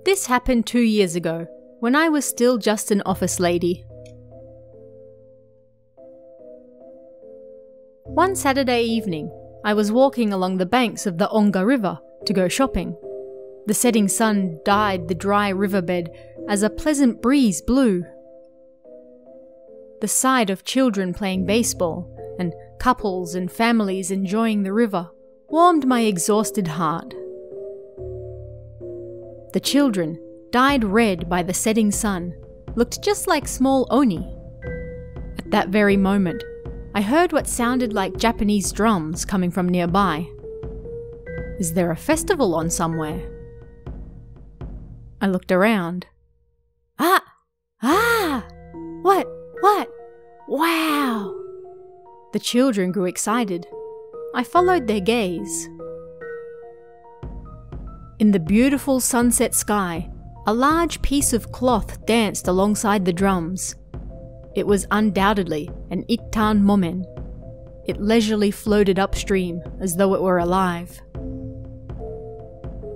This happened 2 years ago, when I was still just an office lady. One Saturday evening, I was walking along the banks of the Onga River to go shopping. The setting sun dyed the dry riverbed as a pleasant breeze blew. The sight of children playing baseball and couples and families enjoying the river warmed my exhausted heart. The children, dyed red by the setting sun, looked just like small oni. At that very moment, I heard what sounded like Japanese drums coming from nearby. Is there a festival on somewhere? I looked around. Ah! What? Wow! The children grew excited. I followed their gaze. In the beautiful sunset sky, a large piece of cloth danced alongside the drums. It was undoubtedly an Ittan momen. It leisurely floated upstream as though it were alive.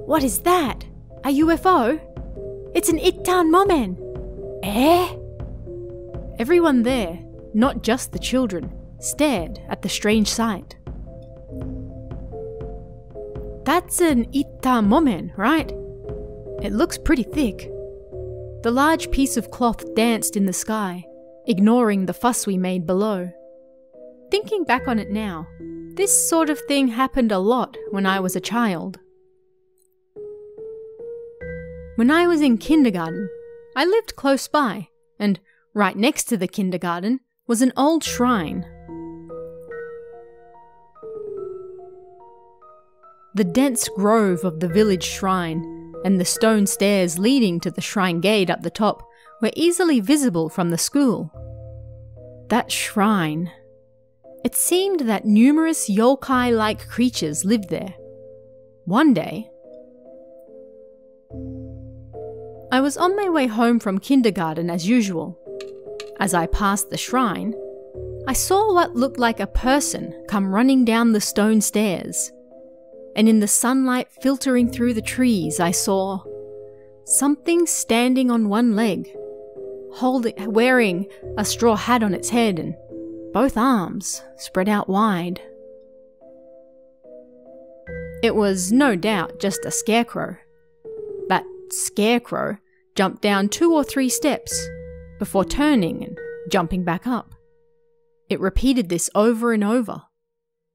What is that? A UFO? It's an Ittan momen! Eh? Everyone there, not just the children, stared at the strange sight. That's an Ittan momen, right? It looks pretty thick. The large piece of cloth danced in the sky, ignoring the fuss we made below. Thinking back on it now, this sort of thing happened a lot when I was a child. When I was in kindergarten, I lived close by, and right next to the kindergarten was an old shrine. The dense grove of the village shrine and the stone stairs leading to the shrine gate up the top were easily visible from the school. That shrine. It seemed that numerous yokai-like creatures lived there. One day, I was on my way home from kindergarten as usual. As I passed the shrine, I saw what looked like a person come running down the stone stairs. And in the sunlight filtering through the trees, I saw something standing on one leg, wearing a straw hat on its head and both arms spread out wide. It was no doubt just a scarecrow. That scarecrow jumped down 2 or 3 steps before turning and jumping back up. It repeated this over and over.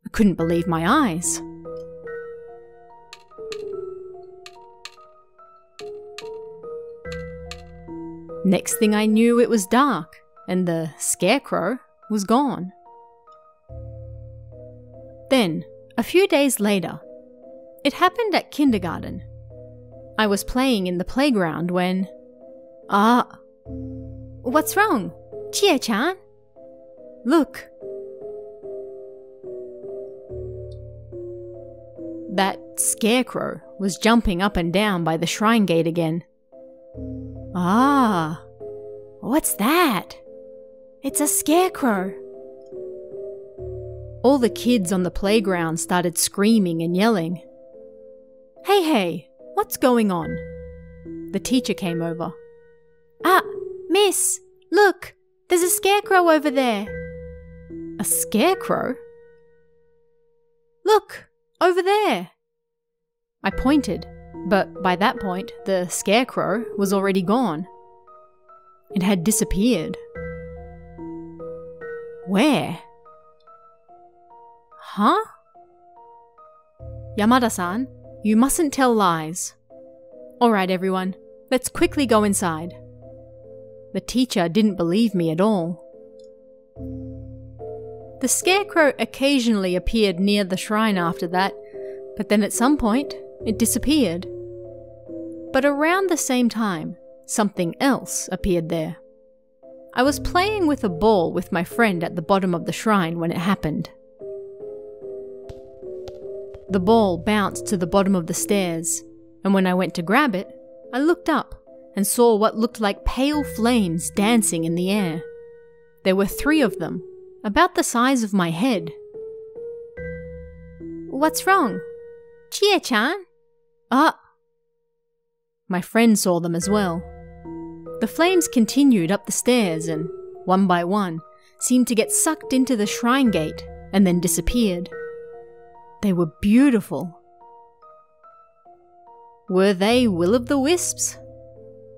I couldn't believe my eyes. Next thing I knew, it was dark, and the scarecrow was gone. Then, a few days later, it happened at kindergarten. I was playing in the playground when… What's wrong? Chie-chan? Look. That scarecrow was jumping up and down by the shrine gate again. Ah, what's that? It's a scarecrow. All the kids on the playground started screaming and yelling. Hey, what's going on? The teacher came over. Ah, miss, look, there's a scarecrow over there. A scarecrow? Look, over there. I pointed. But by that point, the scarecrow was already gone. It had disappeared. Where? Huh? Yamada-san, you mustn't tell lies. Alright everyone, let's quickly go inside. The teacher didn't believe me at all. The scarecrow occasionally appeared near the shrine after that, but then at some point, it disappeared. But around the same time, something else appeared there. I was playing with a ball with my friend at the bottom of the shrine when it happened. The ball bounced to the bottom of the stairs, and when I went to grab it, I looked up and saw what looked like pale flames dancing in the air. There were 3 of them, about the size of my head. What's wrong? Chie-chan? my friend saw them as well. The flames continued up the stairs and, one by one, seemed to get sucked into the shrine gate and then disappeared. They were beautiful. Were they will-o'-the-wisps?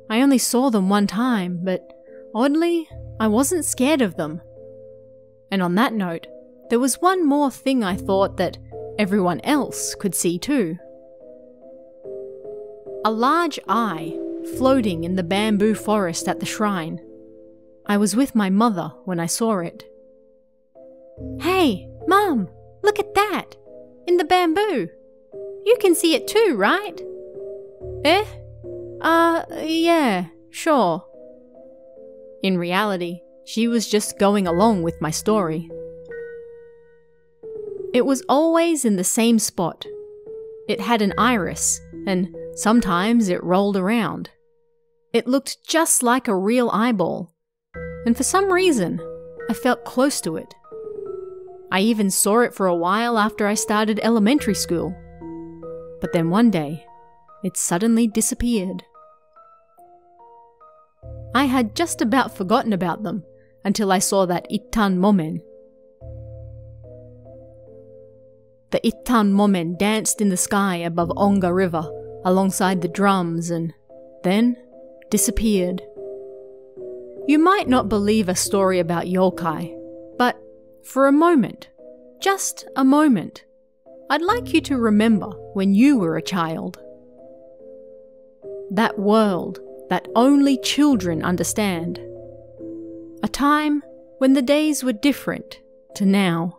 I only saw them one time, but oddly, I wasn't scared of them. And on that note, there was one more thing I thought that everyone else could see too. A large eye floating in the bamboo forest at the shrine. I was with my mother when I saw it. "Hey, Mum, look at that! In the bamboo! You can see it too, right?" "Eh? Yeah, sure." In reality, she was just going along with my story. It was always in the same spot. It had an iris, and sometimes it rolled around. It looked just like a real eyeball, and for some reason, I felt close to it. I even saw it for a while after I started elementary school. But then one day, it suddenly disappeared. I had just about forgotten about them until I saw that Ittan Momen. The Ittan Momen danced in the sky above Onga River alongside the drums and then disappeared. You might not believe a story about yokai, but for a moment, just a moment, I'd like you to remember when you were a child. That world that only children understand. A time when the days were different to now.